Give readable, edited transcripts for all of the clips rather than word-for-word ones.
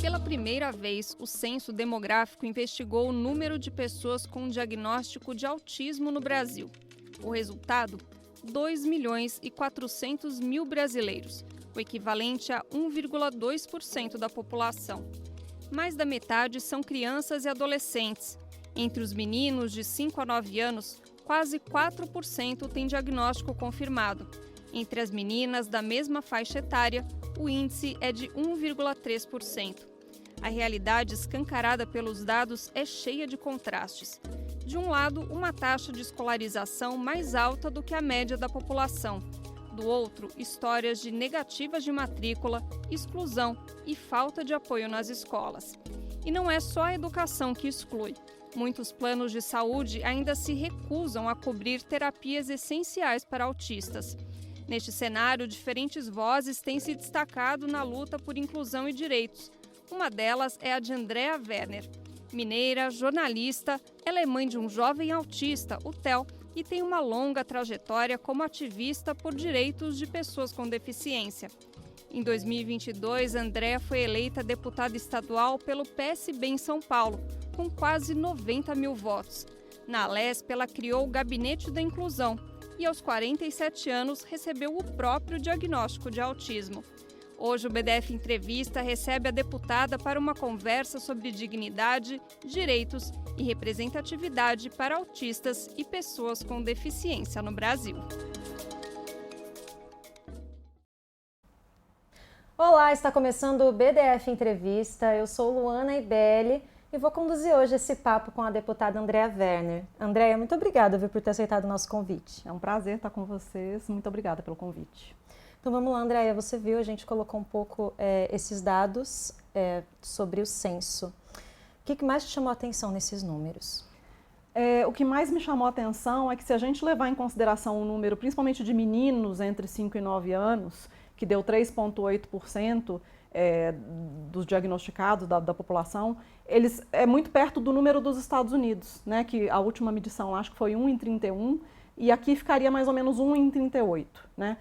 Pela primeira vez, o censo demográfico investigou o número de pessoas com diagnóstico de autismo no Brasil. O resultado? 2.400.000 brasileiros, o equivalente a 1,2% da população. Mais da metade são crianças e adolescentes. Entre os meninos de 5 a 9 anos, quase 4% têm diagnóstico confirmado. Entre as meninas da mesma faixa etária, o índice é de 1,3%. A realidade escancarada pelos dados é cheia de contrastes. De um lado, uma taxa de escolarização mais alta do que a média da população. Do outro, histórias de negativas de matrícula, exclusão e falta de apoio nas escolas. E não é só a educação que exclui. Muitos planos de saúde ainda se recusam a cobrir terapias essenciais para autistas. Neste cenário, diferentes vozes têm se destacado na luta por inclusão e direitos. Uma delas é a de Andrea Werner. Mineira, jornalista, ela é mãe de um jovem autista, o Theo, e tem uma longa trajetória como ativista por direitos de pessoas com deficiência. Em 2022, Andrea foi eleita deputada estadual pelo PSB em São Paulo, com quase 90 mil votos. Na Alesp, ela criou o Gabinete da Inclusão e, aos 47 anos, recebeu o próprio diagnóstico de autismo. Hoje, o BDF Entrevista recebe a deputada para uma conversa sobre dignidade, direitos e representatividade para autistas e pessoas com deficiência no Brasil. Olá, está começando o BDF Entrevista. Eu sou Luana Ibelli e vou conduzir hoje esse papo com a deputada Andrea Werner. Andrea, muito obrigada por ter aceitado o nosso convite. É um prazer estar com vocês. Muito obrigada pelo convite. Então vamos lá, Andrea, você viu, a gente colocou um pouco esses dados sobre o censo. O que mais te chamou a atenção nesses números? O que mais me chamou a atenção é que se a gente levar em consideração o número, principalmente de meninos entre 5 e 9 anos, que deu 3,8% dos diagnosticados da população, é muito perto do número dos Estados Unidos, né, que a última medição acho que foi 1 em 31, e aqui ficaria mais ou menos 1 em 38, né?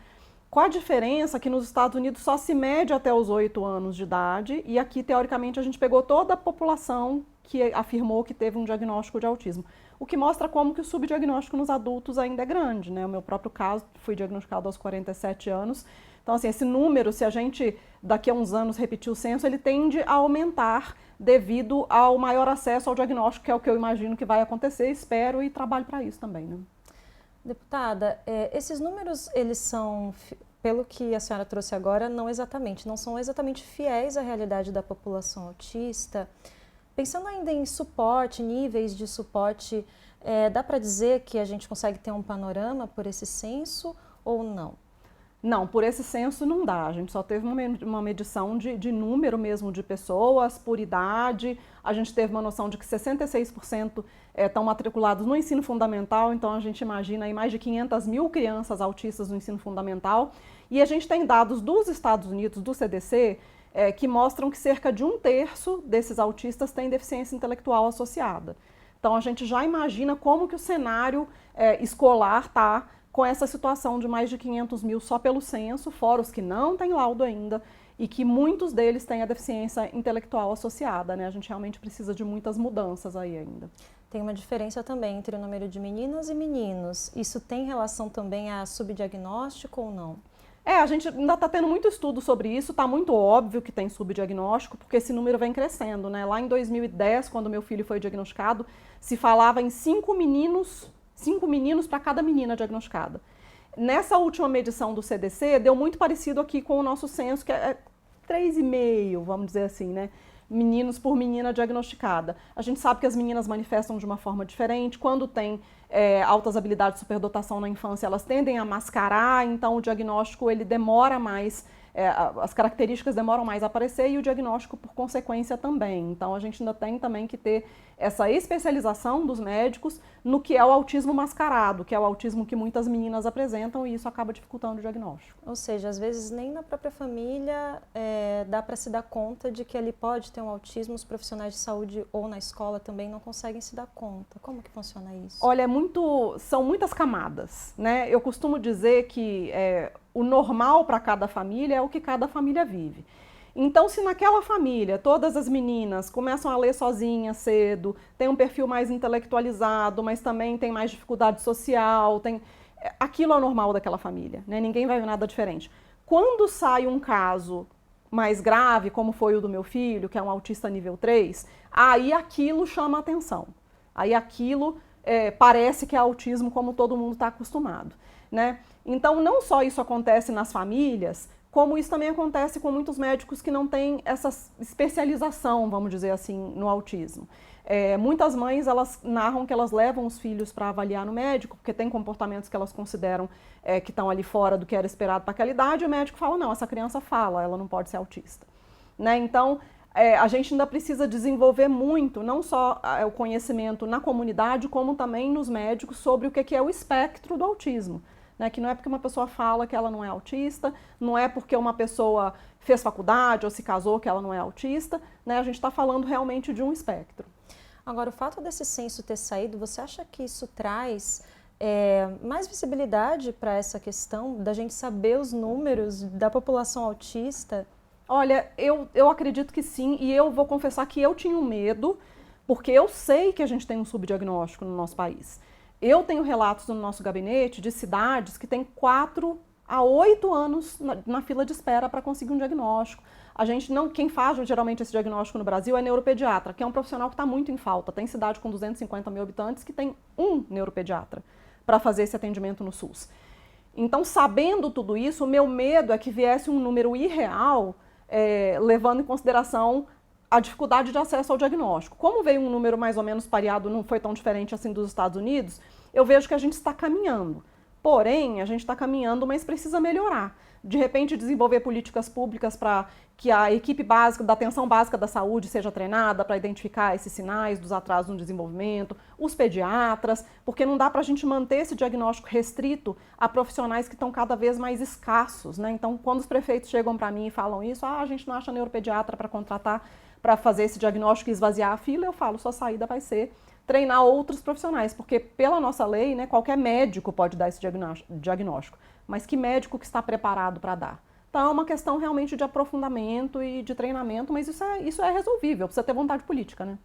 Com a diferença que nos Estados Unidos só se mede até os 8 anos de idade e aqui, teoricamente, a gente pegou toda a população que afirmou que teve um diagnóstico de autismo. O que mostra como que o subdiagnóstico nos adultos ainda é grande, né? O meu próprio caso, fui diagnosticado aos 47 anos. Então, assim, esse número, se a gente daqui a uns anos repetir o censo, ele tende a aumentar devido ao maior acesso ao diagnóstico, que é o que eu imagino que vai acontecer, espero e trabalho para isso também, né? Deputada, esses números, eles são, pelo que a senhora trouxe agora, não são exatamente fiéis à realidade da população autista. Pensando ainda em suporte, níveis de suporte, dá para dizer que a gente consegue ter um panorama por esse censo ou não? Não, por esse censo não dá. A gente só teve uma medição de número mesmo de pessoas, por idade. A gente teve uma noção de que 66% estão matriculados no ensino fundamental, então a gente imagina aí mais de 500 mil crianças autistas no ensino fundamental. E a gente tem dados dos Estados Unidos, do CDC, que mostram que cerca de 1/3 desses autistas têm deficiência intelectual associada. Então a gente já imagina como que o cenário escolar está com essa situação de mais de 500 mil só pelo censo, fora os que não têm laudo ainda, e que muitos deles têm a deficiência intelectual associada, né? A gente realmente precisa de muitas mudanças aí ainda. Tem uma diferença também entre o número de meninas e meninos. Isso tem relação também a subdiagnóstico ou não? A gente ainda está tendo muito estudo sobre isso, está muito óbvio que tem subdiagnóstico, porque esse número vem crescendo, né? Lá em 2010, quando meu filho foi diagnosticado, se falava em 5 meninos para cada menina diagnosticada. Nessa última medição do CDC, deu muito parecido aqui com o nosso censo, que é 3,5, vamos dizer assim, né? Meninos por menina diagnosticada. A gente sabe que as meninas manifestam de uma forma diferente. Quando tem altas habilidades de superdotação na infância, elas tendem a mascarar, então o diagnóstico ele demora mais, as características demoram mais a aparecer e o diagnóstico por consequência também. Então a gente ainda tem também que ter essa especialização dos médicos no que é o autismo mascarado, que é o autismo que muitas meninas apresentam, e isso acaba dificultando o diagnóstico. Ou seja, às vezes nem na própria família dá para se dar conta de que ele pode ter um autismo, os profissionais de saúde ou na escola também não conseguem se dar conta. Como que funciona isso? Olha, são muitas camadas, né? Eu costumo dizer que o normal para cada família é o que cada família vive. Então, se naquela família todas as meninas começam a ler sozinhas cedo, tem um perfil mais intelectualizado, mas também tem mais dificuldade social, aquilo é o normal daquela família, né? Ninguém vai ver nada diferente. Quando sai um caso mais grave, como foi o do meu filho, que é um autista nível 3, aí aquilo chama atenção. Aí aquilo parece que é autismo como todo mundo está acostumado, né? Então, não só isso acontece nas famílias, como isso também acontece com muitos médicos que não têm essa especialização, vamos dizer assim, no autismo. Muitas mães, elas narram que elas levam os filhos para avaliar no médico, porque tem comportamentos que elas consideram que estão ali fora do que era esperado para aquela idade, e o médico fala, não, essa criança fala, ela não pode ser autista. Né? Então, a gente ainda precisa desenvolver muito, não só o conhecimento na comunidade, como também nos médicos sobre o que é o espectro do autismo. Né, que não é porque uma pessoa fala que ela não é autista, não é porque uma pessoa fez faculdade ou se casou que ela não é autista, né, a gente está falando realmente de um espectro. Agora, o fato desse censo ter saído, você acha que isso traz mais visibilidade para essa questão da gente saber os números da população autista? Olha, eu acredito que sim, e eu vou confessar que eu tinha um medo, porque eu sei que a gente tem um subdiagnóstico no nosso país. Eu tenho relatos no nosso gabinete de cidades que têm 4 a 8 anos na fila de espera para conseguir um diagnóstico. Quem faz geralmente esse diagnóstico no Brasil é neuropediatra, que é um profissional que está muito em falta. Tem cidade com 250 mil habitantes que tem um neuropediatra para fazer esse atendimento no SUS. Então, sabendo tudo isso, o meu medo é que viesse um número irreal, levando em consideração a dificuldade de acesso ao diagnóstico. Como veio um número mais ou menos pareado, não foi tão diferente assim dos Estados Unidos, eu vejo que a gente está caminhando. Porém, a gente está caminhando, mas precisa melhorar. De repente, desenvolver políticas públicas para que a equipe básica, da atenção básica da saúde seja treinada para identificar esses sinais dos atrasos no desenvolvimento, os pediatras, porque não dá para a gente manter esse diagnóstico restrito a profissionais que estão cada vez mais escassos, né? Então, quando os prefeitos chegam para mim e falam isso, a gente não acha neuropediatra para contratar para fazer esse diagnóstico e esvaziar a fila, eu falo, sua saída vai ser treinar outros profissionais, porque pela nossa lei, né, qualquer médico pode dar esse diagnóstico, mas que médico que está preparado para dar? Então é uma questão realmente de aprofundamento e de treinamento, mas isso é resolvível, precisa ter vontade política, né?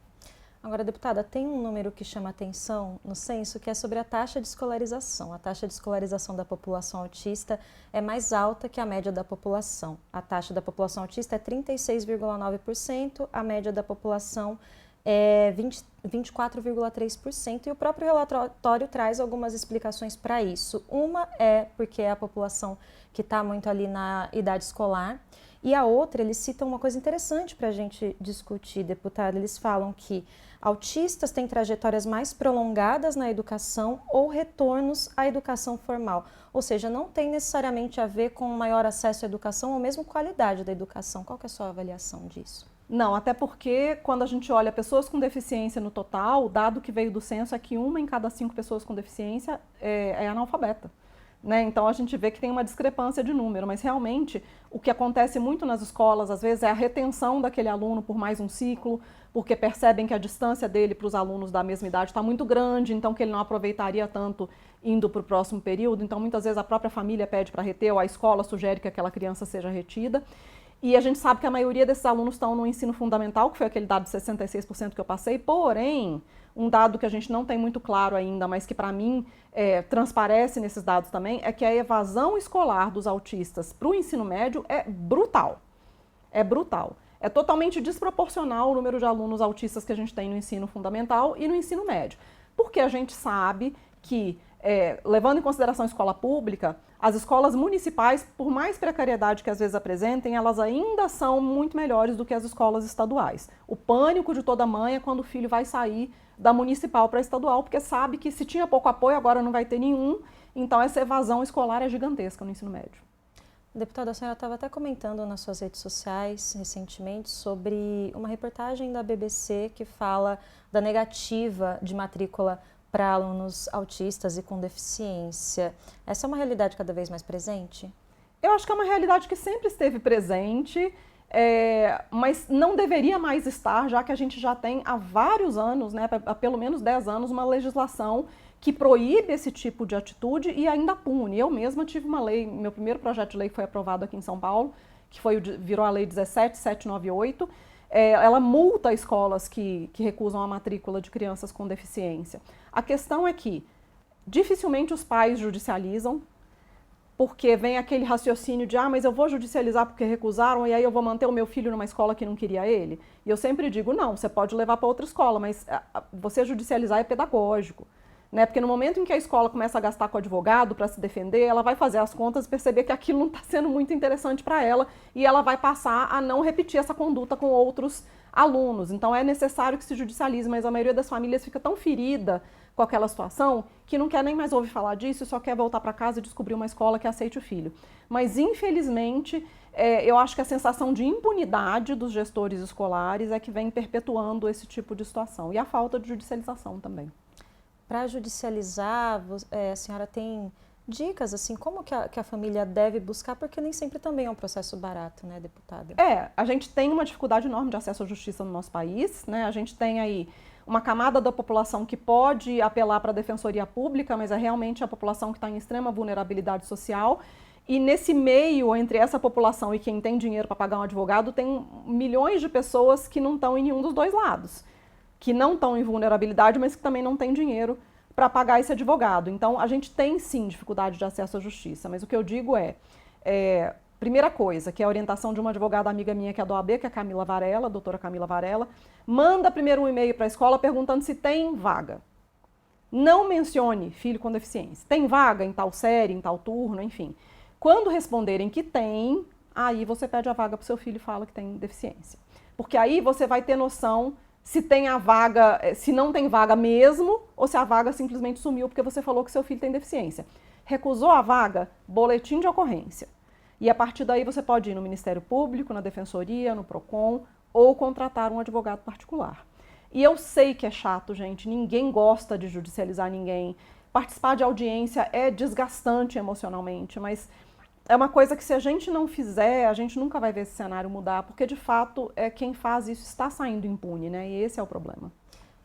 Agora, deputada, tem um número que chama atenção no censo, que é sobre a taxa de escolarização. A taxa de escolarização da população autista é mais alta que a média da população. A taxa da população autista é 36,9%, a média da população é 24,3%, e o próprio relatório traz algumas explicações para isso. Uma é porque é a população que está muito ali na idade escolar, e a outra, eles citam uma coisa interessante para a gente discutir, deputada. Eles falam que autistas têm trajetórias mais prolongadas na educação ou retornos à educação formal. Ou seja, não tem necessariamente a ver com maior acesso à educação ou mesmo qualidade da educação. Qual que é a sua avaliação disso? Não, até porque quando a gente olha pessoas com deficiência no total, o dado que veio do censo é que 1 em cada 5 pessoas com deficiência é analfabeta. Né? Então a gente vê que tem uma discrepância de número, mas realmente o que acontece muito nas escolas, às vezes, é a retenção daquele aluno por mais um ciclo, porque percebem que a distância dele para os alunos da mesma idade está muito grande, então que ele não aproveitaria tanto indo para o próximo período. Então muitas vezes a própria família pede para reter, ou a escola sugere que aquela criança seja retida. E a gente sabe que a maioria desses alunos estão no ensino fundamental, que foi aquele dado de 66% que eu passei, porém, um dado que a gente não tem muito claro ainda, mas que para mim transparece nesses dados também, é que a evasão escolar dos autistas para o ensino médio é brutal. É brutal. É totalmente desproporcional o número de alunos autistas que a gente tem no ensino fundamental e no ensino médio. Porque a gente sabe que, levando em consideração a escola pública, as escolas municipais, por mais precariedade que às vezes apresentem, elas ainda são muito melhores do que as escolas estaduais. O pânico de toda mãe é quando o filho vai sair da municipal para a estadual, porque sabe que se tinha pouco apoio, agora não vai ter nenhum, então essa evasão escolar é gigantesca no ensino médio. Deputada, a senhora estava até comentando nas suas redes sociais recentemente sobre uma reportagem da BBC que fala da negativa de matrícula para alunos autistas e com deficiência. Essa é uma realidade cada vez mais presente? Eu acho que é uma realidade que sempre esteve presente. mas não deveria mais estar, já que a gente já tem há vários anos, né, há pelo menos 10 anos, uma legislação que proíbe esse tipo de atitude e ainda pune. Eu mesma tive uma lei, meu primeiro projeto de lei foi aprovado aqui em São Paulo, que virou a Lei 17.798, ela multa escolas que recusam a matrícula de crianças com deficiência. A questão é que dificilmente os pais judicializam, porque vem aquele raciocínio de, mas eu vou judicializar porque recusaram e aí eu vou manter o meu filho numa escola que não queria ele. E eu sempre digo, não, você pode levar para outra escola, mas você judicializar é pedagógico. Né? Porque no momento em que a escola começa a gastar com o advogado para se defender, ela vai fazer as contas e perceber que aquilo não está sendo muito interessante para ela e ela vai passar a não repetir essa conduta com outros alunos. Então é necessário que se judicialize, mas a maioria das famílias fica tão ferida com aquela situação que não quer nem mais ouvir falar disso e só quer voltar para casa e descobrir uma escola que aceite o filho. Mas infelizmente eu acho que a sensação de impunidade dos gestores escolares é que vem perpetuando esse tipo de situação e a falta de judicialização também. Para judicializar, a senhora tem dicas, assim, como que a família deve buscar? Porque nem sempre também é um processo barato, né, deputada? A gente tem uma dificuldade enorme de acesso à justiça no nosso país, né? A gente tem aí uma camada da população que pode apelar para a defensoria pública, mas é realmente a população que está em extrema vulnerabilidade social. E nesse meio, entre essa população e quem tem dinheiro para pagar um advogado, tem milhões de pessoas que não estão em nenhum dos dois lados, que não estão em vulnerabilidade, mas que também não têm dinheiro para pagar esse advogado. Então, a gente tem sim dificuldade de acesso à justiça, mas o que eu digo primeira coisa, que é a orientação de uma advogada amiga minha que é da OAB, que é a Camila Varela, a doutora Camila Varela, manda primeiro um e-mail para a escola perguntando se tem vaga. Não mencione filho com deficiência. Tem vaga em tal série, em tal turno, enfim. Quando responderem que tem, aí você pede a vaga para o seu filho e fala que tem deficiência. Porque aí você vai ter noção se tem a vaga, se não tem vaga mesmo, ou se a vaga simplesmente sumiu porque você falou que seu filho tem deficiência. Recusou a vaga, boletim de ocorrência. E a partir daí você pode ir no Ministério Público, na Defensoria, no PROCON, ou contratar um advogado particular. E eu sei que é chato, gente, ninguém gosta de judicializar ninguém. Participar de audiência é desgastante emocionalmente, mas é uma coisa que se a gente não fizer, a gente nunca vai ver esse cenário mudar, porque de fato quem faz isso está saindo impune, né? E esse é o problema.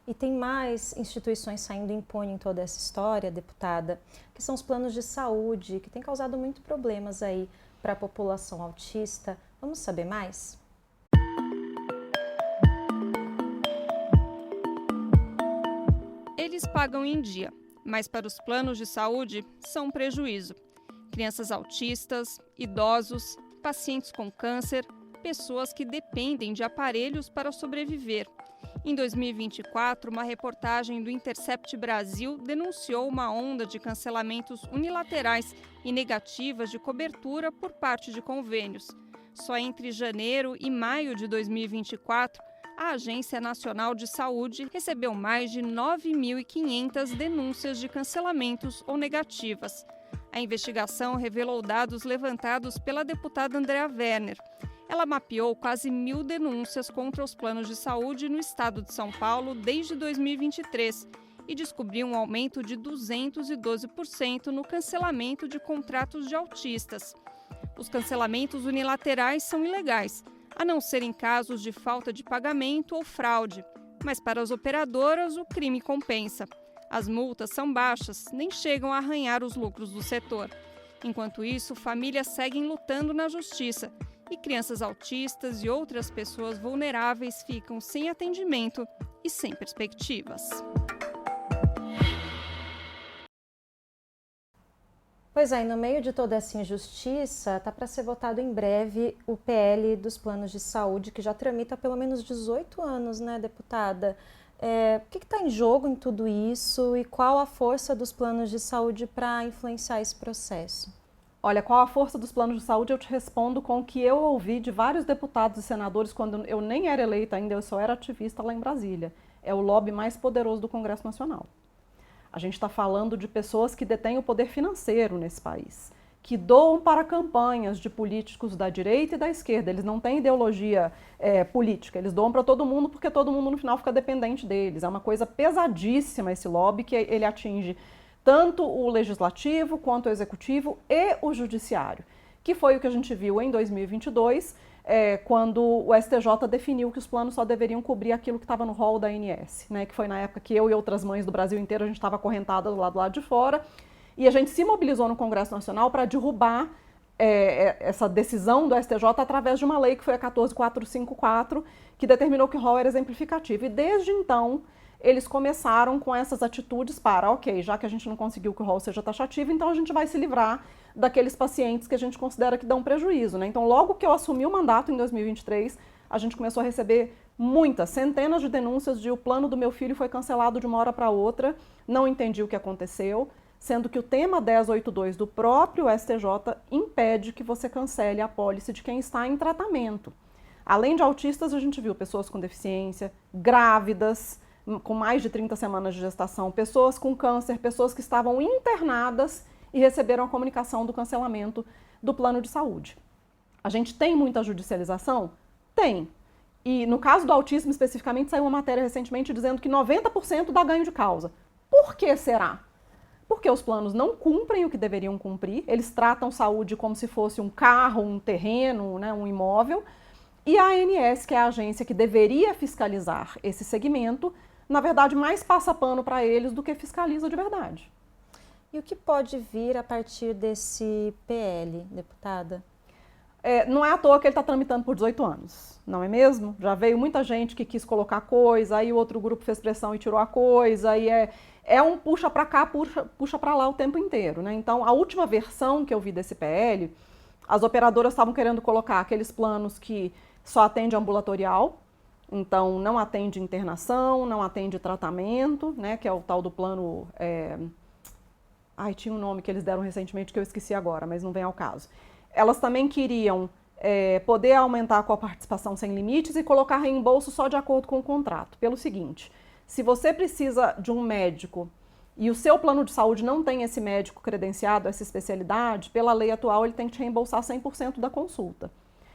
E tem mais instituições saindo impune em toda essa história, deputada, que são os planos de saúde, que têm causado muitos problemas aí para a população autista. Vamos saber mais? Eles pagam em dia, mas para os planos de saúde são um prejuízo. Crianças autistas, idosos, pacientes com câncer, pessoas que dependem de aparelhos para sobreviver. Em 2024, uma reportagem do Intercept Brasil denunciou uma onda de cancelamentos unilaterais e negativas de cobertura por parte de convênios. Só entre janeiro e maio de 2024, a Agência Nacional de Saúde recebeu mais de 9.500 denúncias de cancelamentos ou negativas. A investigação revelou dados levantados pela deputada Andréa Werner. Ela mapeou quase 1.000 denúncias contra os planos de saúde no estado de São Paulo desde 2023 e descobriu um aumento de 212% no cancelamento de contratos de autistas. Os cancelamentos unilaterais são ilegais, a não ser em casos de falta de pagamento ou fraude, mas para as operadoras o crime compensa. As multas são baixas, nem chegam a arranhar os lucros do setor. Enquanto isso, famílias seguem lutando na justiça e crianças autistas e outras pessoas vulneráveis ficam sem atendimento e sem perspectivas. Pois é, e no meio de toda essa injustiça, está para ser votado em breve o PL dos planos de saúde, que já tramita há pelo menos 18 anos, né, deputada? O que está em jogo em tudo isso e qual a força dos planos de saúde para influenciar esse processo? Olha, qual a força dos planos de saúde? Eu te respondo com o que eu ouvi de vários deputados e senadores quando eu nem era eleita ainda, eu só era ativista lá em Brasília. É o lobby mais poderoso do Congresso Nacional. A gente está falando de pessoas que detêm o poder financeiro nesse país, que doam para campanhas de políticos da direita e da esquerda. Eles não têm ideologia política, eles doam para todo mundo porque todo mundo no final fica dependente deles. É uma coisa pesadíssima esse lobby, que ele atinge tanto o legislativo quanto o executivo e o judiciário. que foi o que a gente viu em 2022, quando o STJ definiu que os planos só deveriam cobrir aquilo que estava no rol da ANS, né, que foi na época que eu e outras mães do Brasil inteiro, a gente estava acorrentada do lado de fora, e a gente se mobilizou no Congresso Nacional para derrubar essa decisão do STJ através de uma lei que foi a 14454, que determinou que o rol era exemplificativo. E desde então, eles começaram com essas atitudes para, ok, já que a gente não conseguiu que o rol seja taxativo, então a gente vai se livrar daqueles pacientes que a gente considera que dão prejuízo, né? Então, logo que eu assumi o mandato em 2023, a gente começou a receber muitas, centenas de denúncias de o plano do meu filho foi cancelado de uma hora para outra, não entendi o que aconteceu, sendo que o tema 1082 do próprio STJ impede que você cancele a apólice de quem está em tratamento. Além de autistas, a gente viu pessoas com deficiência, grávidas, com mais de 30 semanas de gestação, pessoas com câncer, pessoas que estavam internadas e receberam a comunicação do cancelamento do plano de saúde. A gente tem muita judicialização? Tem. E no caso do autismo especificamente, saiu uma matéria recentemente dizendo que 90% dá ganho de causa. Por que será? Porque os planos não cumprem o que deveriam cumprir, eles tratam saúde como se fosse um carro, um terreno, né, um imóvel, e a ANS, que é a agência que deveria fiscalizar esse segmento, na verdade mais passa pano para eles do que fiscaliza de verdade. E o que pode vir a partir desse PL, deputada? Não é à toa que ele está tramitando por 18 anos, não é mesmo? Já veio muita gente que quis colocar coisa, aí o outro grupo fez pressão e tirou a coisa, aí um puxa para cá, puxa para lá o tempo inteiro, né? Então, a última versão que eu vi desse PL, as operadoras estavam querendo colocar aqueles planos que só atende ambulatorial, então não atende internação, não atende tratamento, né? Que é o tal do plano... tinha um nome que eles deram recentemente que eu esqueci agora, mas não vem ao caso. Elas também queriam poder aumentar com a participação sem limites e colocar reembolso só de acordo com o contrato. Pelo seguinte, se você precisa de um médico e o seu plano de saúde não tem esse médico credenciado, essa especialidade, pela lei atual ele tem que te reembolsar 100% da consulta.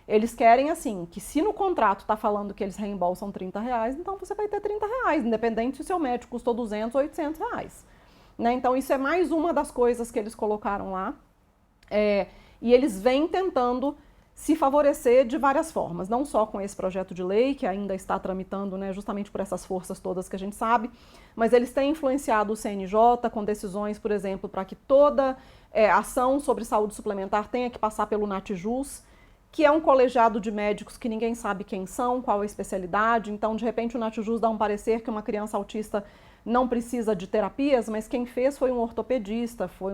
Eles querem assim, que se no contrato está falando que eles reembolsam R$30, então você vai ter R$30, independente se o seu médico custou R$200 ou R$800. Né? Então isso é mais uma das coisas que eles colocaram lá. E eles vêm tentando se favorecer de várias formas, não só com esse projeto de lei, que ainda está tramitando, né, justamente por essas forças todas que a gente sabe, mas eles têm influenciado o CNJ com decisões, por exemplo, para que toda ação sobre saúde suplementar tenha que passar pelo NatJus, que é um colegiado de médicos que ninguém sabe quem são, qual a especialidade, então de repente o NatJus dá um parecer que uma criança autista não precisa de terapias, mas quem fez foi um ortopedista, foi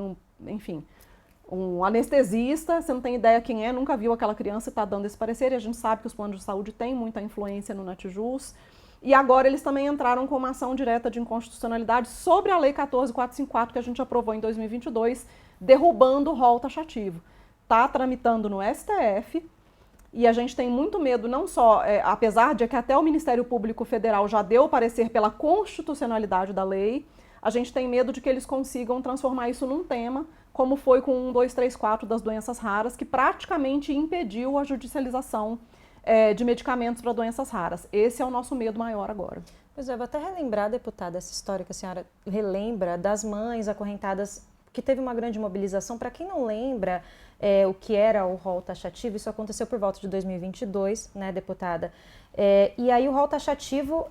um anestesista, você não tem ideia quem é, nunca viu aquela criança e está dando esse parecer, e a gente sabe que os planos de saúde têm muita influência no NatJus. E agora eles também entraram com uma ação direta de inconstitucionalidade sobre a Lei 14.454, que a gente aprovou em 2022, derrubando o rol taxativo. Está tramitando no STF, e a gente tem muito medo, não só, apesar de que até o Ministério Público Federal já deu parecer pela constitucionalidade da lei, a gente tem medo de que eles consigam transformar isso num tema, como foi com o 1234 das doenças raras, que praticamente impediu a judicialização de medicamentos para doenças raras. Esse é o nosso medo maior agora. Pois é, vou até relembrar, deputada, essa história que a senhora relembra das mães acorrentadas, que teve uma grande mobilização. Para quem não lembra o que era o rol taxativo, isso aconteceu por volta de 2022, né, deputada? E aí o rol taxativo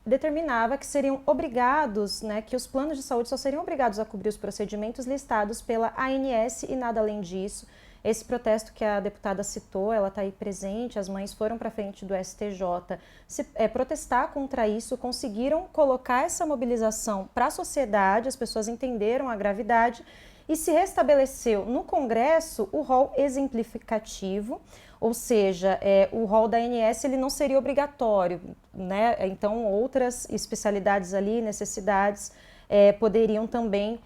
determinava que seriam obrigados, né, que os planos de saúde só seriam obrigados a cobrir os procedimentos listados pela ANS e nada além disso. Esse protesto que a deputada citou, ela está aí presente, as mães foram para frente do STJ protestar contra isso, conseguiram colocar essa mobilização para a sociedade, as pessoas entenderam a gravidade e se restabeleceu no Congresso o rol exemplificativo, ou seja, o rol da ANS ele não seria obrigatório, né? Então outras especialidades ali, necessidades, poderiam também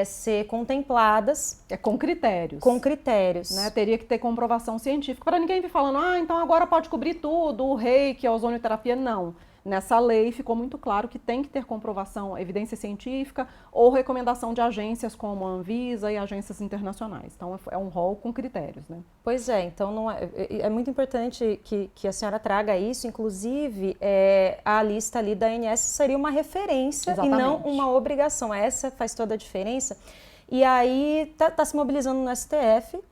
ser contempladas. Com critérios. Com critérios. Né? Teria que ter comprovação científica para ninguém vir falando, então agora pode cobrir tudo, o reiki, a ozonioterapia, não. Nessa lei ficou muito claro que tem que ter comprovação, evidência científica ou recomendação de agências como a Anvisa e agências internacionais. Então é um rol com critérios, né? Pois então não é muito importante que a senhora traga isso, inclusive a lista ali da ANS seria uma referência. Exatamente. E não uma obrigação. Essa faz toda a diferença. E aí tá se mobilizando no STF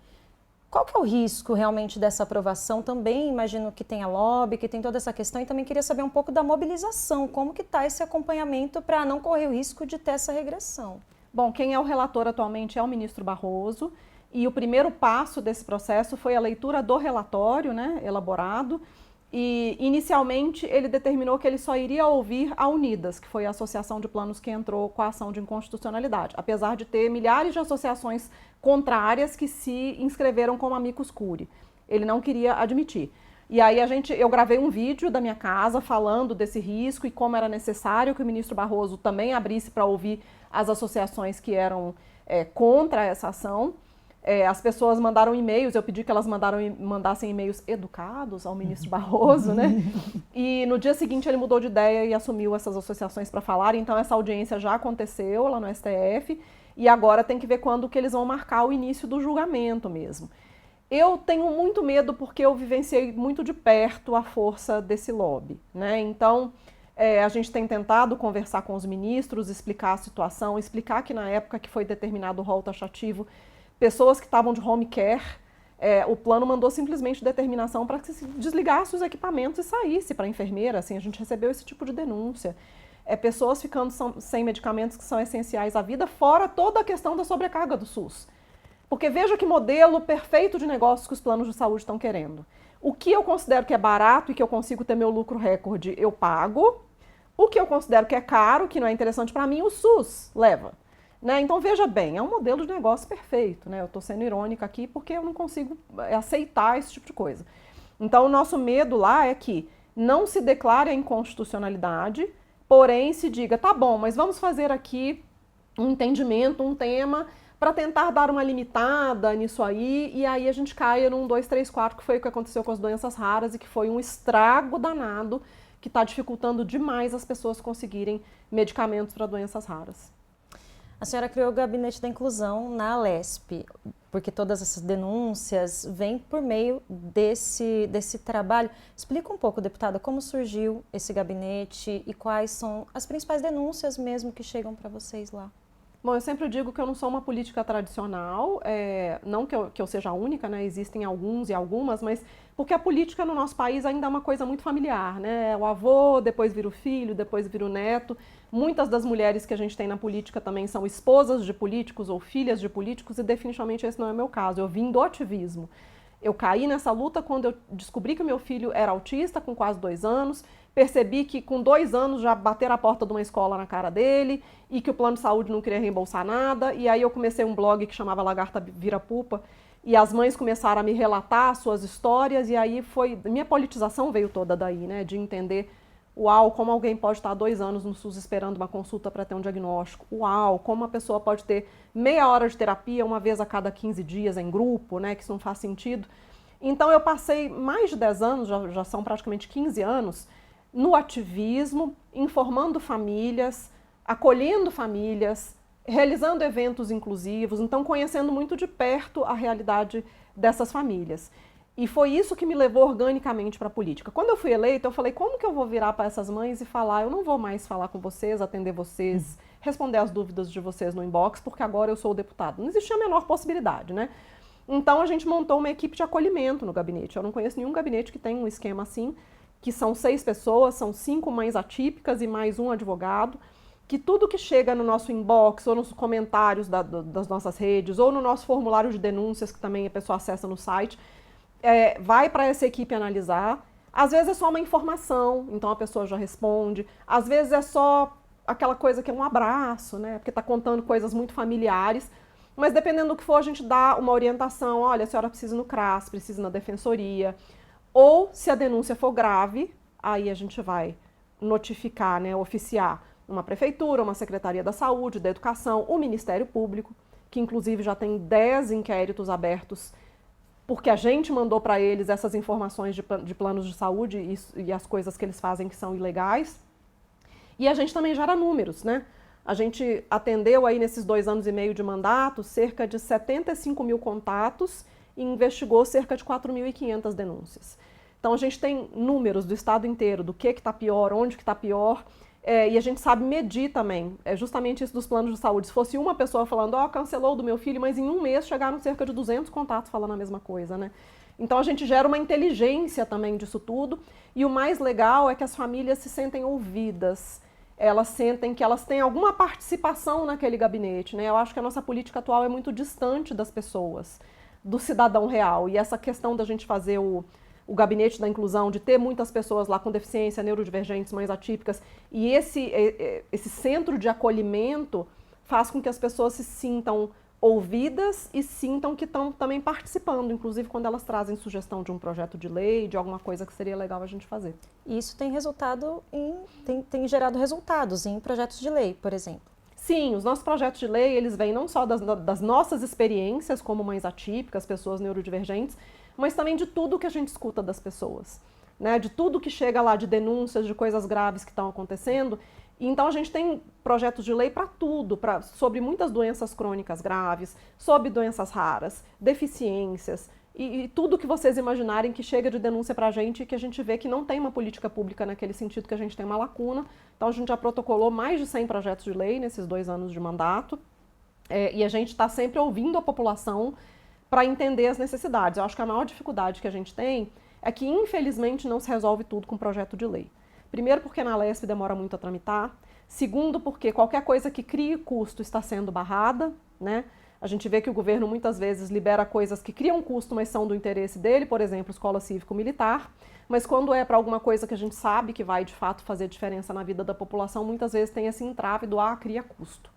Qual que é o risco realmente dessa aprovação? Também imagino que tem a lobby, que tem toda essa questão, e também queria saber um pouco da mobilização, como que está esse acompanhamento para não correr o risco de ter essa regressão. Bom, quem é o relator atualmente é o ministro Barroso, e o primeiro passo desse processo foi a leitura do relatório, né, elaborado, e inicialmente ele determinou que ele só iria ouvir a Unidas, que foi a associação de planos que entrou com a ação de inconstitucionalidade, apesar de ter milhares de associações contrárias que se inscreveram como amicus curiae. Ele não queria admitir. E aí eu gravei um vídeo da minha casa falando desse risco e como era necessário que o ministro Barroso também abrisse para ouvir as associações que eram contra essa ação. As pessoas mandaram e-mails, eu pedi que elas mandassem e-mails educados ao ministro Barroso, né? E no dia seguinte ele mudou de ideia e assumiu essas associações para falar, então essa audiência já aconteceu lá no STF e agora tem que ver quando que eles vão marcar o início do julgamento mesmo. Eu tenho muito medo porque eu vivenciei muito de perto a força desse lobby, né? Então, a gente tem tentado conversar com os ministros, explicar a situação, explicar que na época que foi determinado o rol taxativo, pessoas que estavam de home care, o plano mandou simplesmente determinação para que se desligasse os equipamentos e saísse para a enfermeira. Assim, a gente recebeu esse tipo de denúncia. Pessoas ficando sem medicamentos que são essenciais à vida, fora toda a questão da sobrecarga do SUS. Porque veja que modelo perfeito de negócio que os planos de saúde estão querendo. O que eu considero que é barato e que eu consigo ter meu lucro recorde, eu pago. O que eu considero que é caro, que não é interessante para mim, o SUS leva. Né? Então, veja bem, é um modelo de negócio perfeito. Né? Eu estou sendo irônica aqui porque eu não consigo aceitar esse tipo de coisa. Então, o nosso medo lá é que não se declare a inconstitucionalidade, porém se diga, tá bom, mas vamos fazer aqui um entendimento, um tema, para tentar dar uma limitada nisso aí, e aí a gente caia num 2, 3, 4, que foi o que aconteceu com as doenças raras e que foi um estrago danado que está dificultando demais as pessoas conseguirem medicamentos para doenças raras. A senhora criou o Gabinete da Inclusão na Alesp, porque todas essas denúncias vêm por meio desse trabalho. Explica um pouco, deputada, como surgiu esse gabinete e quais são as principais denúncias mesmo que chegam para vocês lá. Bom, eu sempre digo que eu não sou uma política tradicional, não que eu seja a única, né? Existem alguns e algumas, mas porque a política no nosso país ainda é uma coisa muito familiar, né? O avô, depois vira o filho, depois vira o neto. Muitas das mulheres que a gente tem na política também são esposas de políticos ou filhas de políticos e definitivamente esse não é meu caso. Eu vim do ativismo. Eu caí nessa luta quando eu descobri que o meu filho era autista, com quase 2 anos, percebi que com 2 anos já bateram a porta de uma escola na cara dele e que o plano de saúde não queria reembolsar nada, e aí eu comecei um blog que chamava Lagarta Vira Pupa, e as mães começaram a me relatar suas histórias, e aí minha politização veio toda daí, né, de entender, uau, como alguém pode estar há 2 anos no SUS esperando uma consulta para ter um diagnóstico, uau, como uma pessoa pode ter meia hora de terapia uma vez a cada 15 dias em grupo, né, que isso não faz sentido. Então eu passei mais de 10 anos, já são praticamente 15 anos, no ativismo, informando famílias, acolhendo famílias, realizando eventos inclusivos, então conhecendo muito de perto a realidade dessas famílias. E foi isso que me levou organicamente para a política. Quando eu fui eleita, eu falei, como que eu vou virar para essas mães e falar, eu não vou mais falar com vocês, atender vocês, responder as dúvidas de vocês no inbox, porque agora eu sou o deputado. Não existia a menor possibilidade, né? Então a gente montou uma equipe de acolhimento no gabinete. Eu não conheço nenhum gabinete que tenha um esquema assim, que são 6 pessoas, são 5 mães atípicas e mais um advogado, que tudo que chega no nosso inbox ou nos comentários das nossas redes ou no nosso formulário de denúncias, que também a pessoa acessa no site, vai para essa equipe analisar. Às vezes é só uma informação, então a pessoa já responde. Às vezes é só aquela coisa que é um abraço, né? Porque está contando coisas muito familiares. Mas dependendo do que for, a gente dá uma orientação. Olha, a senhora precisa ir no CRAS, precisa ir na defensoria. Ou, se a denúncia for grave, aí a gente vai notificar, né, oficiar uma prefeitura, uma secretaria da saúde, da educação, o Ministério Público, que inclusive já tem 10 inquéritos abertos, porque a gente mandou para eles essas informações de planos de saúde e as coisas que eles fazem que são ilegais. E a gente também gera números, né? A gente atendeu aí nesses 2 anos e meio de mandato cerca de 75 mil contatos e investigou cerca de 4.500 denúncias. Então a gente tem números do estado inteiro, do que está pior, onde que está pior, E a gente sabe medir também, é justamente isso dos planos de saúde. Se fosse uma pessoa falando, cancelou do meu filho, mas em um mês chegaram cerca de 200 contatos falando a mesma coisa, né? Então a gente gera uma inteligência também disso tudo, e o mais legal é que as famílias se sentem ouvidas, elas sentem que elas têm alguma participação naquele gabinete, né? Eu acho que a nossa política atual é muito distante das pessoas, do cidadão real, e essa questão da gente fazer o gabinete da inclusão, de ter muitas pessoas lá com deficiência, neurodivergentes, mães atípicas, e esse centro de acolhimento faz com que as pessoas se sintam ouvidas e sintam que estão também participando, inclusive quando elas trazem sugestão de um projeto de lei, de alguma coisa que seria legal a gente fazer. E isso tem resultado tem gerado resultados em projetos de lei, por exemplo. Sim, os nossos projetos de lei, eles vêm não só das nossas experiências como mães atípicas, pessoas neurodivergentes, mas também de tudo que a gente escuta das pessoas, né? De tudo que chega lá de denúncias, de coisas graves que estão acontecendo. E então a gente tem projetos de lei para tudo, sobre muitas doenças crônicas graves, sobre doenças raras, deficiências, e tudo que vocês imaginarem que chega de denúncia para a gente e que a gente vê que não tem uma política pública naquele sentido, que a gente tem uma lacuna. Então a gente já protocolou mais de 100 projetos de lei nesses 2 anos de mandato, e a gente está sempre ouvindo a população para entender as necessidades. Eu acho que a maior dificuldade que a gente tem é que, infelizmente, não se resolve tudo com projeto de lei. Primeiro, porque na Alesp demora muito a tramitar. Segundo, porque qualquer coisa que crie custo está sendo barrada, né? A gente vê que o governo muitas vezes libera coisas que criam custo, mas são do interesse dele, por exemplo, escola cívico-militar. Mas quando é para alguma coisa que a gente sabe que vai, de fato, fazer diferença na vida da população, muitas vezes tem esse entrave do cria custo,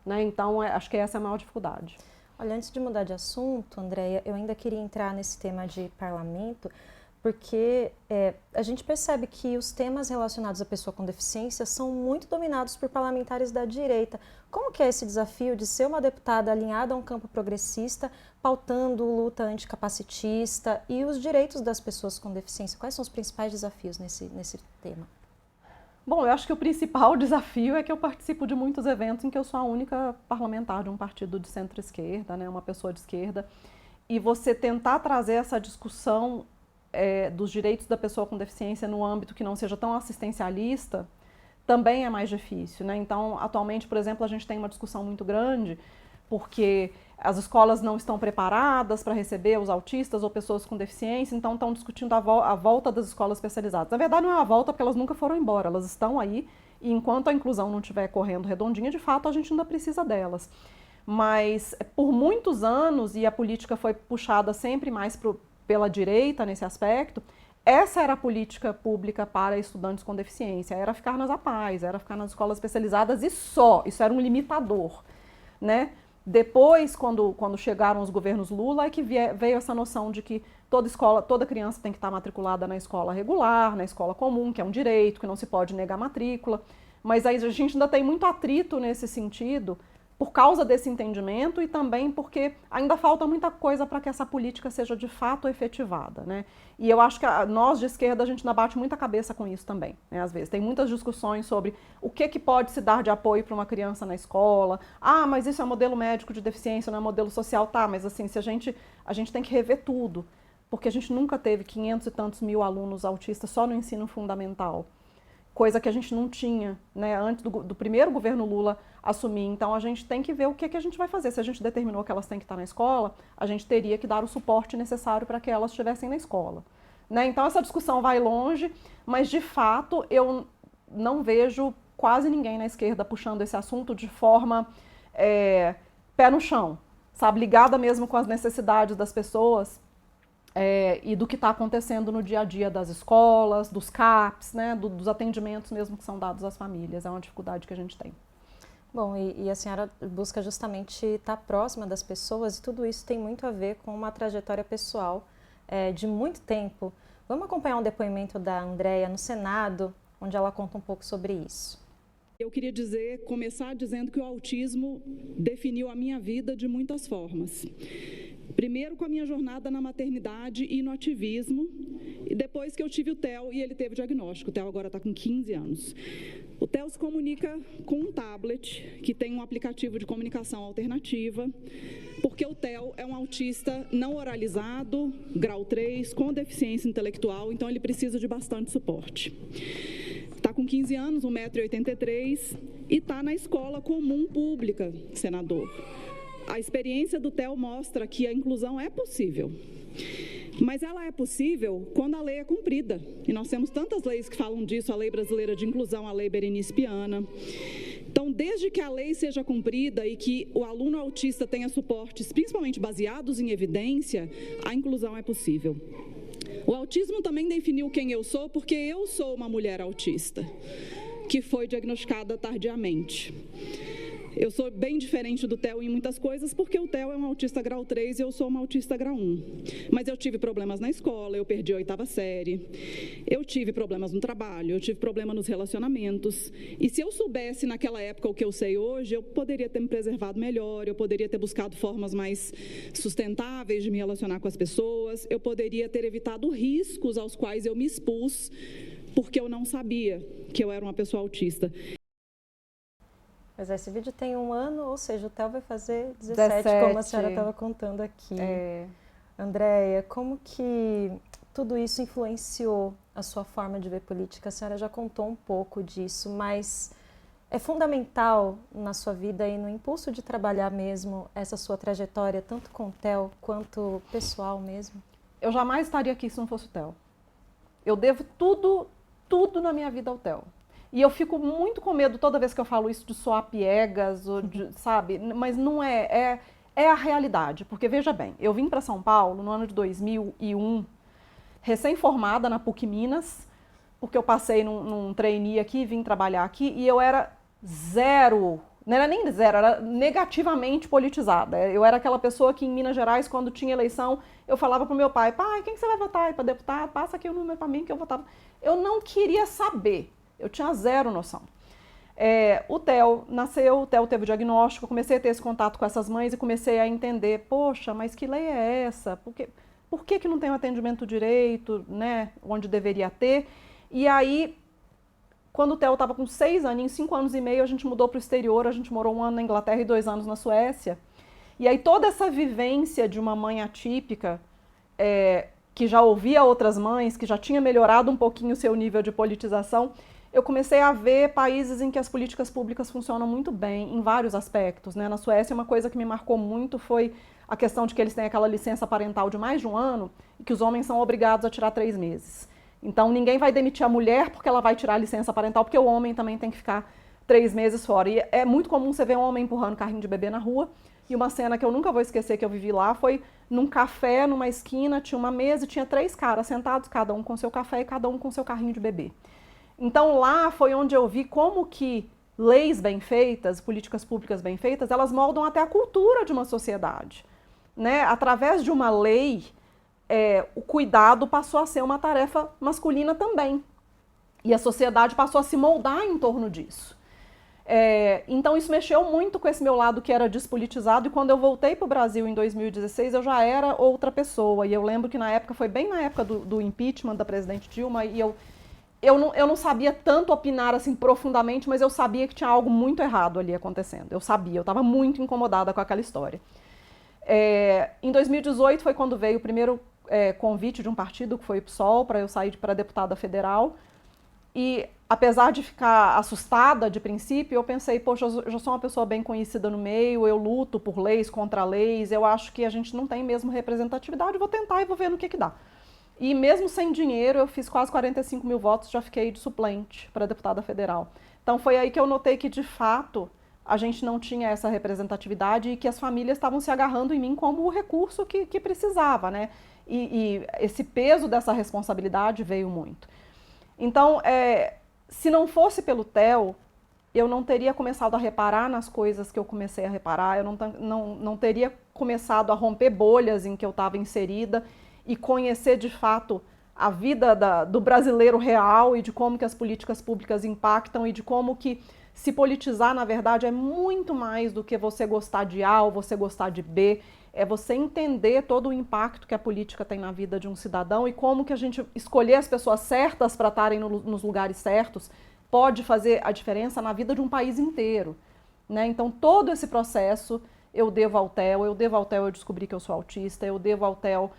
né? Então, acho que essa é a maior dificuldade. Olha, antes de mudar de assunto, Andréia, eu ainda queria entrar nesse tema de parlamento, porque a gente percebe que os temas relacionados à pessoa com deficiência são muito dominados por parlamentares da direita. Como que é esse desafio de ser uma deputada alinhada a um campo progressista, pautando luta anticapacitista e os direitos das pessoas com deficiência? Quais são os principais desafios nesse tema? Bom, eu acho que o principal desafio é que eu participo de muitos eventos em que eu sou a única parlamentar de um partido de centro-esquerda, né, uma pessoa de esquerda, e você tentar trazer essa discussão dos direitos da pessoa com deficiência no âmbito que não seja tão assistencialista também é mais difícil, né? Então, atualmente, por exemplo, a gente tem uma discussão muito grande porque as escolas não estão preparadas para receber os autistas ou pessoas com deficiência, então estão discutindo a volta das escolas especializadas. Na verdade, não é a volta porque elas nunca foram embora, elas estão aí, e enquanto a inclusão não estiver correndo redondinha, de fato, a gente ainda precisa delas. Mas, por muitos anos, e a política foi puxada sempre mais pela direita nesse aspecto, essa era a política pública para estudantes com deficiência, era ficar nas APAES, era ficar nas escolas especializadas e só, isso era um limitador, né? Depois, quando chegaram os governos Lula, é que veio essa noção de que toda criança tem que estar matriculada na escola regular, na escola comum, que é um direito, que não se pode negar matrícula, mas aí a gente ainda tem muito atrito nesse sentido, por causa desse entendimento e também porque ainda falta muita coisa para que essa política seja de fato efetivada, né? E eu acho que nós de esquerda a gente ainda bate muita cabeça com isso também, né? Às vezes tem muitas discussões sobre o que pode se dar de apoio para uma criança na escola. Mas isso é modelo médico de deficiência, não é modelo social, tá? Mas assim, se a gente tem que rever tudo, porque a gente nunca teve 500 e tantos mil alunos autistas só no ensino fundamental. Coisa que a gente não tinha, né, antes do primeiro governo Lula assumir. Então, a gente tem que ver o que a gente vai fazer. Se a gente determinou que elas têm que estar na escola, a gente teria que dar o suporte necessário para que elas estivessem na escola, né? Então, essa discussão vai longe, mas, de fato, eu não vejo quase ninguém na esquerda puxando esse assunto de forma pé no chão, sabe? Ligada mesmo com as necessidades das pessoas. E do que está acontecendo no dia a dia das escolas, dos CAPs, né, dos atendimentos mesmo que são dados às famílias. É uma dificuldade que a gente tem. Bom, e a senhora busca justamente estar próxima das pessoas e tudo isso tem muito a ver com uma trajetória pessoal de muito tempo. Vamos acompanhar um depoimento da Andréia no Senado, onde ela conta um pouco sobre isso. Eu queria começar dizendo que o autismo definiu a minha vida de muitas formas. Primeiro com a minha jornada na maternidade e no ativismo, e depois que eu tive o Theo e ele teve o diagnóstico. O Theo agora está com 15 anos. O Theo se comunica com um tablet, que tem um aplicativo de comunicação alternativa, porque o Theo é um autista não oralizado, grau 3, com deficiência intelectual, então ele precisa de bastante suporte. Está com 15 anos, 1,83 m, e está na escola comum pública, senador. A experiência do Theo mostra que a inclusão é possível. Mas ela é possível quando a lei é cumprida. E nós temos tantas leis que falam disso, a Lei Brasileira de Inclusão, a Lei Berenice Piana. Então, desde que a lei seja cumprida e que o aluno autista tenha suportes, principalmente baseados em evidência, a inclusão é possível. O autismo também definiu quem eu sou, porque eu sou uma mulher autista, que foi diagnosticada tardiamente. Eu sou bem diferente do Theo em muitas coisas, porque o Theo é um autista grau 3 e eu sou uma autista grau 1. Mas eu tive problemas na escola, eu perdi a 8ª série, eu tive problemas no trabalho, eu tive problema nos relacionamentos. E se eu soubesse naquela época o que eu sei hoje, eu poderia ter me preservado melhor, eu poderia ter buscado formas mais sustentáveis de me relacionar com as pessoas, eu poderia ter evitado riscos aos quais eu me expus, porque eu não sabia que eu era uma pessoa autista. Mas esse vídeo tem 1 ano, ou seja, o Theo vai fazer 17, como a senhora estava contando aqui. Andréia, como que tudo isso influenciou a sua forma de ver política? A senhora já contou um pouco disso, mas é fundamental na sua vida e no impulso de trabalhar mesmo essa sua trajetória, tanto com o Theo quanto pessoal mesmo? Eu jamais estaria aqui se não fosse o Theo. Eu devo tudo na minha vida ao Theo. E eu fico muito com medo toda vez que eu falo isso de soar piegas, ou de, sabe? Mas não é a realidade. Porque, veja bem, eu vim para São Paulo no ano de 2001, recém-formada na PUC Minas, porque eu passei num trainee aqui, vim trabalhar aqui, e eu era zero, não era nem zero, era negativamente politizada. Eu era aquela pessoa que em Minas Gerais, quando tinha eleição, eu falava pro meu pai, quem que você vai votar aí para deputado? Passa aqui o número para mim que eu votava. Eu não queria saber. Eu tinha zero noção. O Theo nasceu, o Theo teve o diagnóstico, eu comecei a ter esse contato com essas mães e comecei a entender, poxa, mas que lei é essa? Por que não tem um atendimento direito, né, onde deveria ter? E aí, quando o Theo estava com 6 aninhos, 5 anos e meio, a gente mudou para o exterior, a gente morou 1 ano na Inglaterra e 2 anos na Suécia. E aí toda essa vivência de uma mãe atípica, que já ouvia outras mães, que já tinha melhorado um pouquinho o seu nível de politização, eu comecei a ver países em que as políticas públicas funcionam muito bem, em vários aspectos, né? Na Suécia, uma coisa que me marcou muito foi a questão de que eles têm aquela licença parental de mais de 1 ano e que os homens são obrigados a tirar 3 meses. Então, ninguém vai demitir a mulher porque ela vai tirar a licença parental, porque o homem também tem que ficar 3 meses fora. E é muito comum você ver um homem empurrando carrinho de bebê na rua. E uma cena que eu nunca vou esquecer que eu vivi lá foi num café, numa esquina, tinha uma mesa e tinha 3 caras sentados, cada um com seu café e cada um com seu carrinho de bebê. Então lá foi onde eu vi como que leis bem feitas, políticas públicas bem feitas, elas moldam até a cultura de uma sociedade, né? Através de uma lei, o cuidado passou a ser uma tarefa masculina também. E a sociedade passou a se moldar em torno disso. Então isso mexeu muito com esse meu lado que era despolitizado, e quando eu voltei para o Brasil em 2016, eu já era outra pessoa. E eu lembro que na época, foi bem na época do impeachment da presidente Dilma, e eu não sabia tanto opinar assim profundamente, mas eu sabia que tinha algo muito errado ali acontecendo. Eu sabia, eu estava muito incomodada com aquela história. Em 2018 foi quando veio o primeiro convite de um partido, que foi o PSOL, para eu sair para deputada federal. E apesar de ficar assustada de princípio, eu pensei, poxa, eu já sou uma pessoa bem conhecida no meio, eu luto por leis, contra leis, eu acho que a gente não tem mesmo representatividade, vou tentar e vou ver no que dá. E mesmo sem dinheiro, eu fiz quase 45 mil votos, já fiquei de suplente para deputada federal. Então foi aí que eu notei que, de fato, a gente não tinha essa representatividade e que as famílias estavam se agarrando em mim como o recurso que precisava, né? E esse peso dessa responsabilidade veio muito. Então, se não fosse pelo Theo, eu não teria começado a reparar nas coisas que eu comecei a reparar, eu não teria começado a romper bolhas em que eu estava inserida e conhecer de fato a vida do brasileiro real e de como que as políticas públicas impactam e de como que se politizar, na verdade, é muito mais do que você gostar de A ou você gostar de B, é você entender todo o impacto que a política tem na vida de um cidadão e como que a gente escolher as pessoas certas para estarem nos lugares certos pode fazer a diferença na vida de um país inteiro, né? Então, todo esse processo eu devo ao Theo, eu descobri que eu sou autista, eu devo ao Theo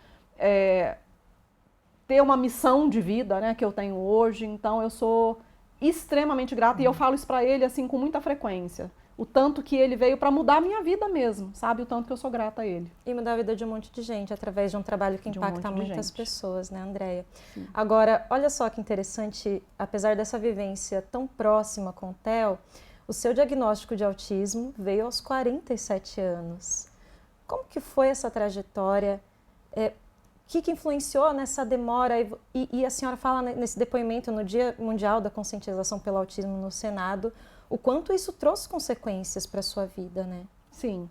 ter uma missão de vida, né, que eu tenho hoje. Então eu sou extremamente grata, e eu falo isso para ele assim com muita frequência. O tanto que ele veio para mudar a minha vida mesmo, sabe? O tanto que eu sou grata a ele. E mudar a vida de um monte de gente, através de um trabalho que impacta muitas pessoas, né, Andréia? Agora, olha só que interessante, apesar dessa vivência tão próxima com o Theo, o seu diagnóstico de autismo veio aos 47 anos. Como que foi essa trajetória? O que influenciou nessa demora? E a senhora fala nesse depoimento no Dia Mundial da Conscientização pelo Autismo no Senado, o quanto isso trouxe consequências para a sua vida, né? Sim.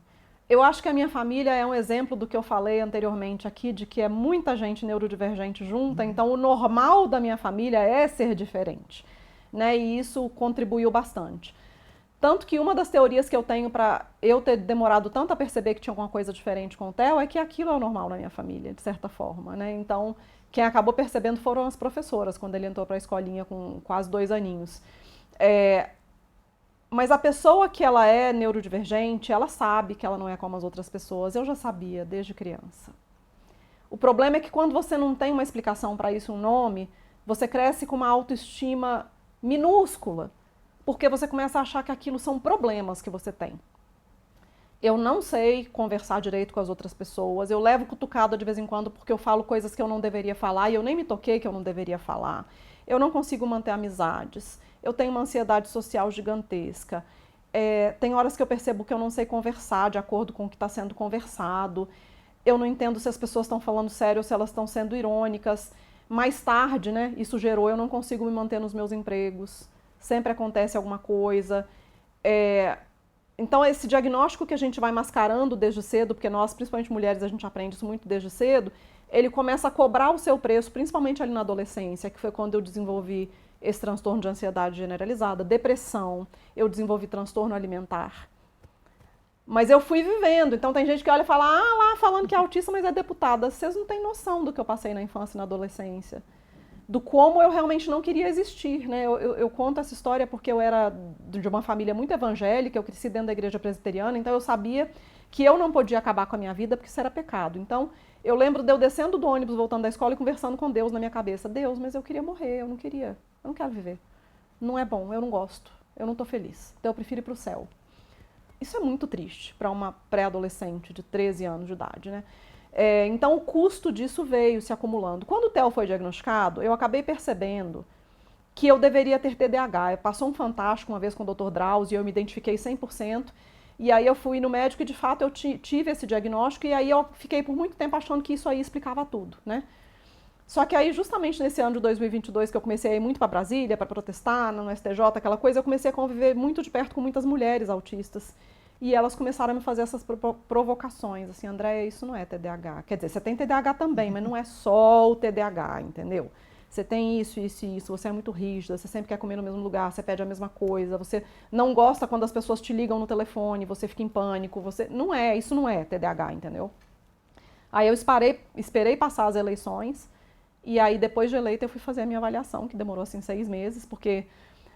Eu acho que a minha família é um exemplo do que eu falei anteriormente aqui, de que é muita gente neurodivergente junta, então o normal da minha família é ser diferente, né? E isso contribuiu bastante. Tanto que uma das teorias que eu tenho para eu ter demorado tanto a perceber que tinha alguma coisa diferente com o Theo é que aquilo é o normal na minha família, de certa forma, né? Então, quem acabou percebendo foram as professoras, quando ele entrou para a escolinha com quase 2 aninhos. Mas a pessoa que ela é neurodivergente, ela sabe que ela não é como as outras pessoas. Eu já sabia desde criança. O problema é que quando você não tem uma explicação para isso, um nome, você cresce com uma autoestima minúscula, porque você começa a achar que aquilo são problemas que você tem. Eu não sei conversar direito com as outras pessoas, eu levo cutucada de vez em quando porque eu falo coisas que eu não deveria falar e eu nem me toquei que eu não deveria falar. Eu não consigo manter amizades. Eu tenho uma ansiedade social gigantesca. Tem horas que eu percebo que eu não sei conversar de acordo com o que está sendo conversado. Eu não entendo se as pessoas estão falando sério ou se elas estão sendo irônicas. Mais tarde, né, isso gerou, eu não consigo me manter nos meus empregos. Sempre acontece alguma coisa. Então, esse diagnóstico que a gente vai mascarando desde cedo, porque nós, principalmente mulheres, a gente aprende isso muito desde cedo, ele começa a cobrar o seu preço, principalmente ali na adolescência, que foi quando eu desenvolvi esse transtorno de ansiedade generalizada, depressão, eu desenvolvi transtorno alimentar. Mas eu fui vivendo, então tem gente que olha e fala, lá, falando que é autista, mas é deputada. Vocês não têm noção do que eu passei na infância e na adolescência, do como eu realmente não queria existir, né? Eu conto essa história porque eu era de uma família muito evangélica, eu cresci dentro da igreja presbiteriana, então eu sabia que eu não podia acabar com a minha vida porque isso era pecado. Então, eu lembro de eu descendo do ônibus, voltando da escola e conversando com Deus na minha cabeça. Deus, mas eu queria morrer, eu não quero viver. Não é bom, eu não gosto, eu não estou feliz, então eu prefiro ir para o céu. Isso é muito triste para uma pré-adolescente de 13 anos de idade, né? Então o custo disso veio se acumulando. Quando o Theo foi diagnosticado, eu acabei percebendo que eu deveria ter TDAH. Passou um Fantástico uma vez com o Dr. Drauzio e eu me identifiquei 100%. E aí eu fui no médico e de fato eu tive esse diagnóstico e aí eu fiquei por muito tempo achando que isso aí explicava tudo, né? Só que aí justamente nesse ano de 2022 que eu comecei a ir muito para Brasília para protestar no STJ, aquela coisa, eu comecei a conviver muito de perto com muitas mulheres autistas. E elas começaram a me fazer essas provocações, assim, Andréia, isso não é TDAH. Quer dizer, você tem TDAH também, mas não é só o TDAH, entendeu? Você tem isso, isso e isso, você é muito rígida, você sempre quer comer no mesmo lugar, você pede a mesma coisa, você não gosta quando as pessoas te ligam no telefone, você fica em pânico, isso não é TDAH, entendeu? Aí eu esperei passar as eleições, e aí depois de eleita eu fui fazer a minha avaliação, que demorou assim 6 meses, porque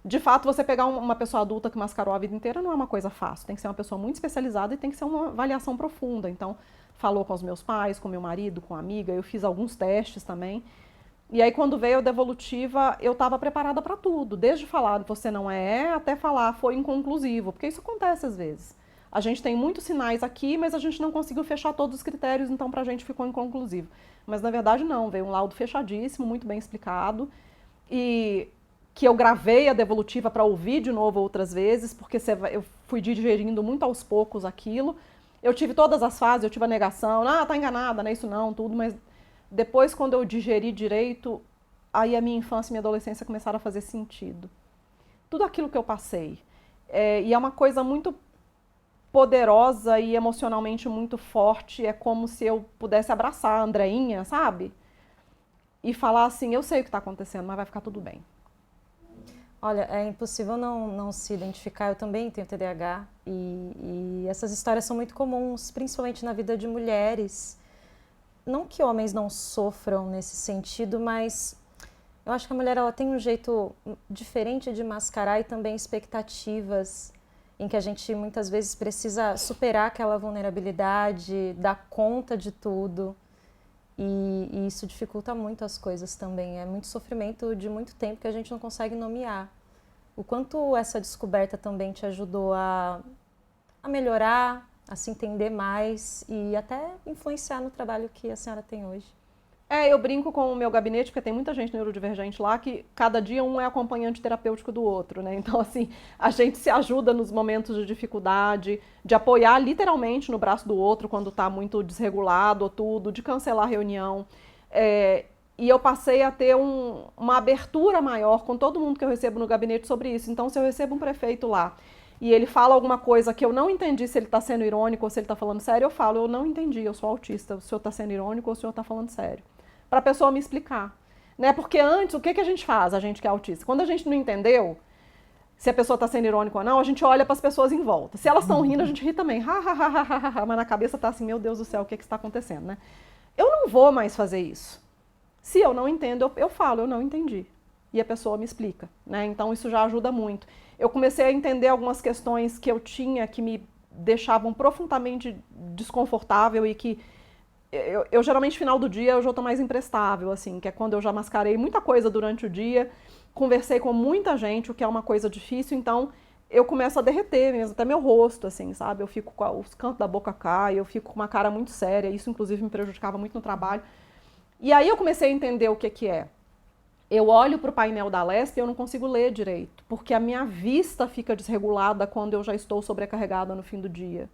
de fato você pegar uma pessoa adulta que mascarou a vida inteira não é uma coisa fácil, tem que ser uma pessoa muito especializada e tem que ser uma avaliação profunda. Então, falou com os meus pais, com meu marido, com a amiga, eu fiz alguns testes também. E aí quando veio a devolutiva, eu estava preparada para tudo, desde falar você não é, até falar foi inconclusivo, porque isso acontece às vezes. A gente tem muitos sinais aqui, mas a gente não conseguiu fechar todos os critérios, então pra gente ficou inconclusivo. Mas na verdade não, veio um laudo fechadíssimo, muito bem explicado, e que eu gravei a devolutiva para ouvir de novo outras vezes, porque eu fui digerindo muito aos poucos aquilo. Eu tive todas as fases, eu tive a negação, tá enganada, não é isso não, tudo, mas depois quando eu digeri direito, aí a minha infância e minha adolescência começaram a fazer sentido. Tudo aquilo que eu passei. E é uma coisa muito poderosa e emocionalmente muito forte, é como se eu pudesse abraçar a Andreinha, sabe? E falar assim, eu sei o que está acontecendo, mas vai ficar tudo bem. Olha, é impossível não se identificar, eu também tenho TDAH e essas histórias são muito comuns, principalmente na vida de mulheres. Não que homens não sofram nesse sentido, mas eu acho que a mulher ela tem um jeito diferente de mascarar e também expectativas em que a gente muitas vezes precisa superar aquela vulnerabilidade, dar conta de tudo. E isso dificulta muito as coisas também. É muito sofrimento de muito tempo que a gente não consegue nomear. O quanto essa descoberta também te ajudou a melhorar, a se entender mais e até influenciar no trabalho que a senhora tem hoje? Eu brinco com o meu gabinete, porque tem muita gente neurodivergente lá, que cada dia um é acompanhante terapêutico do outro, né? Então, assim, a gente se ajuda nos momentos de dificuldade, de apoiar literalmente no braço do outro quando está muito desregulado ou tudo, de cancelar a reunião. E eu passei a ter uma abertura maior com todo mundo que eu recebo no gabinete sobre isso. Então, se eu recebo um prefeito lá e ele fala alguma coisa que eu não entendi, se ele está sendo irônico ou se ele está falando sério, eu falo, eu não entendi, eu sou autista, o senhor está sendo irônico ou o senhor está falando sério? Para a pessoa me explicar. Né? Porque antes, o que a gente faz, a gente que é autista? Quando a gente não entendeu se a pessoa está sendo irônica ou não, a gente olha para as pessoas em volta. Se elas estão rindo, a gente ri também. Mas na cabeça está assim, meu Deus do céu, o que está acontecendo? Né? Eu não vou mais fazer isso. Se eu não entendo, eu falo, eu não entendi. E a pessoa me explica. Né? Então isso já ajuda muito. Eu comecei a entender algumas questões que eu tinha que me deixavam profundamente desconfortável e que eu geralmente, final do dia, eu já estou mais imprestável, assim, que é quando eu já mascarei muita coisa durante o dia, conversei com muita gente, o que é uma coisa difícil, então eu começo a derreter mesmo, até meu rosto, assim, sabe? Eu fico com os cantos da boca caem, eu fico com uma cara muito séria, isso inclusive me prejudicava muito no trabalho. E aí eu comecei a entender o que é. Eu olho para o painel da Lesp e eu não consigo ler direito, porque a minha vista fica desregulada quando eu já estou sobrecarregada no fim do dia.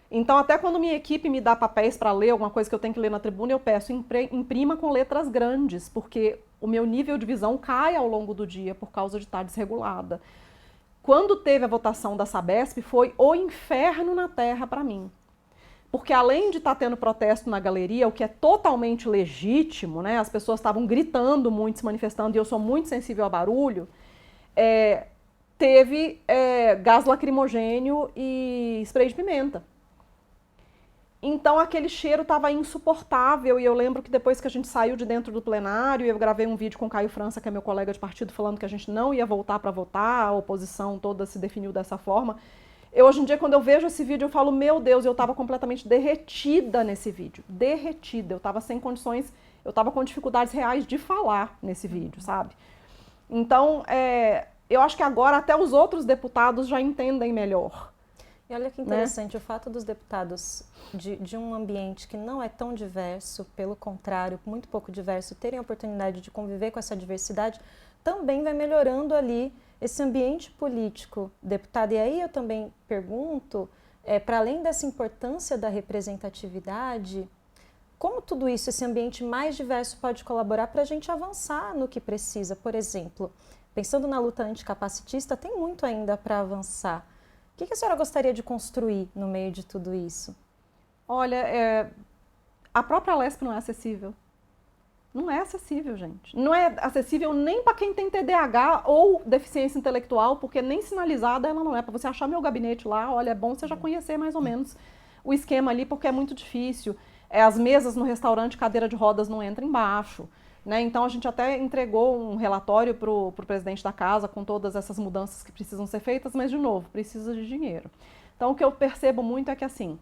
Então, até quando minha equipe me dá papéis para ler, alguma coisa que eu tenho que ler na tribuna, eu peço imprima com letras grandes, porque o meu nível de visão cai ao longo do dia por causa de estar desregulada. Quando teve a votação da Sabesp, foi o inferno na terra para mim. Porque além de estar tendo protesto na galeria, o que é totalmente legítimo, né? As pessoas estavam gritando muito, se manifestando, e eu sou muito sensível a barulho, teve gás lacrimogênio e spray de pimenta. Então aquele cheiro estava insuportável e eu lembro que depois que a gente saiu de dentro do plenário, eu gravei um vídeo com o Caio França, que é meu colega de partido, falando que a gente não ia voltar para votar, a oposição toda se definiu dessa forma. Hoje em dia, quando eu vejo esse vídeo, eu falo, meu Deus, eu estava completamente derretida nesse vídeo. Derretida, eu estava sem condições, eu estava com dificuldades reais de falar nesse vídeo, sabe? Então, eu acho que agora até os outros deputados já entendem melhor. E olha que interessante, né? O fato dos deputados de um ambiente que não é tão diverso, pelo contrário, muito pouco diverso, terem a oportunidade de conviver com essa diversidade, também vai melhorando ali esse ambiente político, deputado. E aí eu também pergunto, para além dessa importância da representatividade, como tudo isso, esse ambiente mais diverso pode colaborar para a gente avançar no que precisa? Por exemplo, pensando na luta anticapacitista, tem muito ainda para avançar. O que a senhora gostaria de construir no meio de tudo isso? Olha, a própria Lesp não é acessível. Não é acessível, gente. Não é acessível nem para quem tem TDAH ou deficiência intelectual, porque nem sinalizada ela não é. Para você achar meu gabinete lá, olha, é bom você já conhecer mais ou menos o esquema ali, porque é muito difícil. As mesas no restaurante, cadeira de rodas não entra embaixo. Né? Então a gente até entregou um relatório para o presidente da casa com todas essas mudanças que precisam ser feitas, mas de novo, precisa de dinheiro. Então o que eu percebo muito é que assim,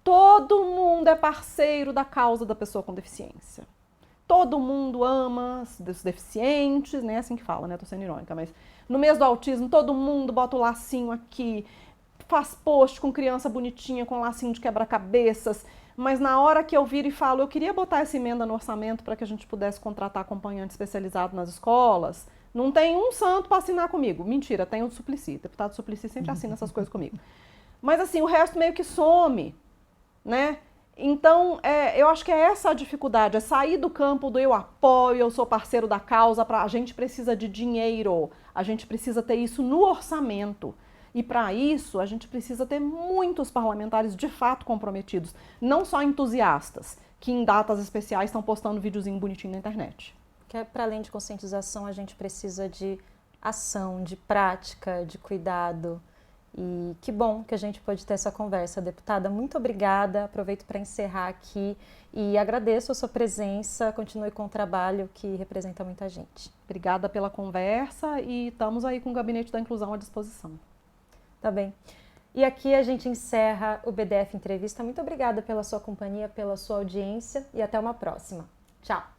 todo mundo é parceiro da causa da pessoa com deficiência. Todo mundo ama os deficientes, né? Assim que fala, né? Tô sendo irônica, mas no mês do autismo todo mundo bota o lacinho aqui, faz post com criança bonitinha, com lacinho de quebra-cabeças. Mas na hora que eu viro e falo, eu queria botar essa emenda no orçamento para que a gente pudesse contratar acompanhante especializado nas escolas, não tem um santo para assinar comigo. Mentira, tem o Suplicy. O deputado Suplicy sempre assina essas coisas comigo. Mas assim, o resto meio que some, né? Então, eu acho que é essa a dificuldade, é sair do campo do eu apoio, eu sou parceiro da causa, a gente precisa de dinheiro, a gente precisa ter isso no orçamento. E para isso, a gente precisa ter muitos parlamentares de fato comprometidos, não só entusiastas, que em datas especiais estão postando videozinho bonitinho na internet. Que para além de conscientização, a gente precisa de ação, de prática, de cuidado. E que bom que a gente pôde ter essa conversa, deputada. Muito obrigada. Aproveito para encerrar aqui e agradeço a sua presença. Continue com o trabalho que representa muita gente. Obrigada pela conversa e estamos aí com o Gabinete da Inclusão à disposição. Tá bem. E aqui a gente encerra o BDF Entrevista. Muito obrigada pela sua companhia, pela sua audiência e até uma próxima. Tchau!